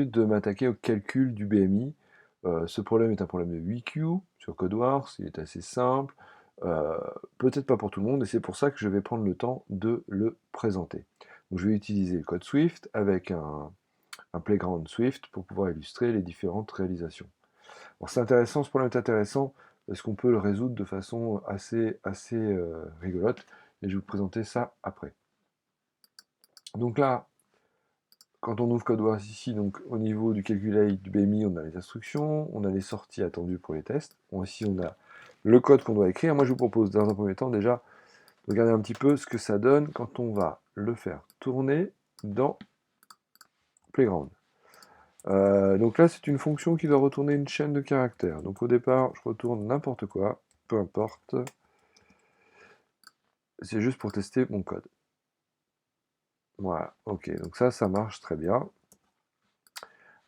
aujourd'hui de m'attaquer au calcul du BMI. Ce problème est un problème de 8Q sur CodeWars, il est assez simple, peut-être pas pour tout le monde, et c'est pour ça que je vais prendre le temps de le présenter. Donc je vais utiliser le code Swift avec un playground Swift pour pouvoir illustrer les différentes réalisations. Alors c'est intéressant, ce problème est intéressant parce qu'on peut le résoudre de façon assez rigolote, et je vais vous présenter ça après. Donc là, quand on ouvre CodeWars ici, donc au niveau du calculate du BMI, on a les instructions, on a les sorties attendues pour les tests. Bon, ici, on a le code qu'on doit écrire. Moi, je vous propose, dans un premier temps, déjà, de regarder un petit peu ce que ça donne quand on va le faire tourner dans Playground. Donc là, c'est une fonction qui doit retourner une chaîne de caractères. Donc au départ, je retourne n'importe quoi, peu importe. C'est juste pour tester mon code. Voilà, ok, donc ça marche très bien.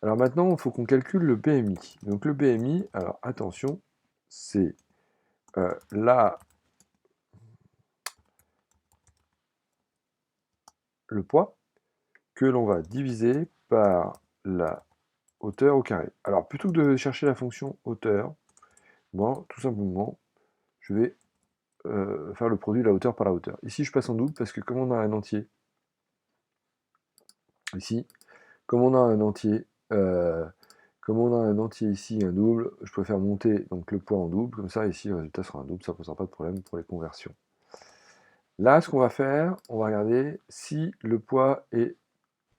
Alors maintenant, il faut qu'on calcule le BMI. Donc le BMI, alors attention, c'est là le poids que l'on va diviser par la hauteur au carré. Alors plutôt que de chercher la fonction hauteur, bon, tout simplement, je vais faire le produit de la hauteur par la hauteur. Ici, je passe en double parce que comme on a un entier, ici, comme on a un entier, ici, un double, je préfère monter donc le poids en double, comme ça ici le résultat sera un double, ça ne posera pas de problème pour les conversions. Là, ce qu'on va faire, on va regarder si le poids est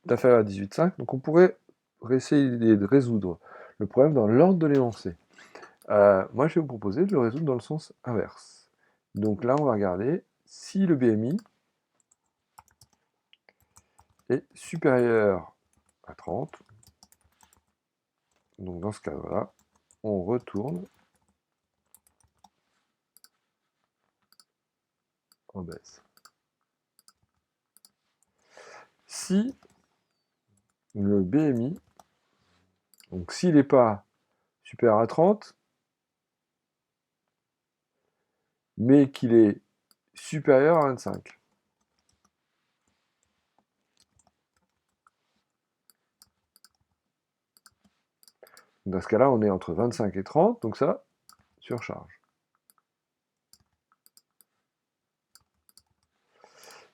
inférieur à 18,5. Donc on pourrait essayer de résoudre le problème dans l'ordre de l'énoncé. Moi, je vais vous proposer de le résoudre dans le sens inverse. Donc là, on va regarder si le BMI est supérieur à 30. Donc dans ce cadre-là, on retourne en baisse. Si le BMI, donc s'il n'est pas supérieur à 30, mais qu'il est supérieur à 25. Dans ce cas-là, on est entre 25 et 30, donc ça surcharge.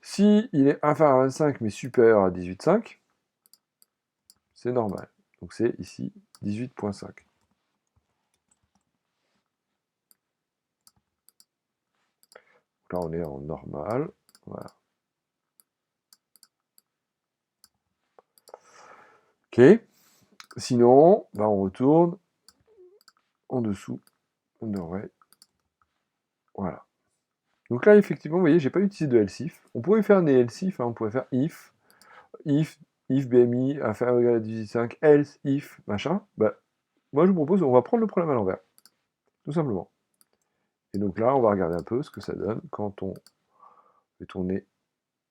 Si il est inférieur à 25 mais supérieur à 18,5, c'est normal. Donc c'est ici 18,5. Là, on est en normal. Voilà. Ok. Sinon, bah, on retourne en dessous. Underway. Voilà. Donc là, effectivement, vous voyez, j'ai pas utilisé de else if. On pourrait faire des else if, hein, on pourrait faire if BMI inférieur ou égal à 18,5, else if, machin. Bah, moi, je vous propose, on va prendre le problème à l'envers. Tout simplement. Et donc là, on va regarder un peu ce que ça donne quand on fait tourner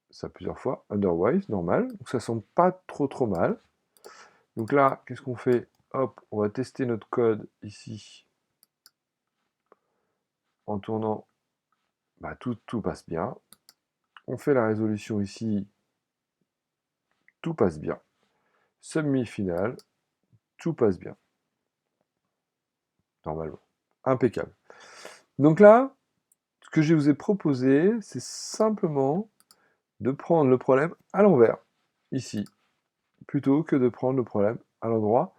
ça plusieurs fois. Otherwise, normal. Donc ça semble pas trop mal. Donc là, qu'est-ce qu'on fait? Hop, on va tester notre code ici. En tournant, bah, tout passe bien. On fait la résolution ici. Tout passe bien. Submit final. Tout passe bien. Normalement. Impeccable. Donc là, ce que je vous ai proposé, c'est simplement de prendre le problème à l'envers, ici, plutôt que de prendre le problème à l'endroit,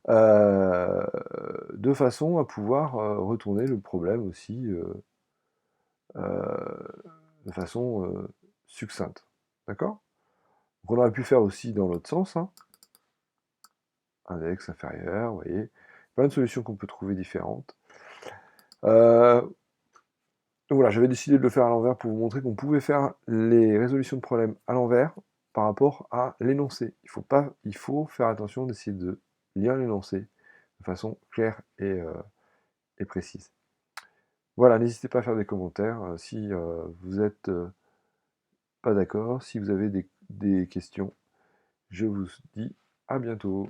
de façon à pouvoir retourner le problème aussi de façon succincte. D'accord? Donc on aurait pu faire aussi dans l'autre sens, hein. Index inférieur, vous voyez, plein de solutions qu'on peut trouver différentes. Donc voilà, j'avais décidé de le faire à l'envers pour vous montrer qu'on pouvait faire les résolutions de problèmes à l'envers par rapport à l'énoncé. Il faut faire attention d'essayer de lire l'énoncé de façon claire et précise. Voilà, n'hésitez pas à faire des commentaires si vous n'êtes pas d'accord, si vous avez des questions. Je vous dis à bientôt.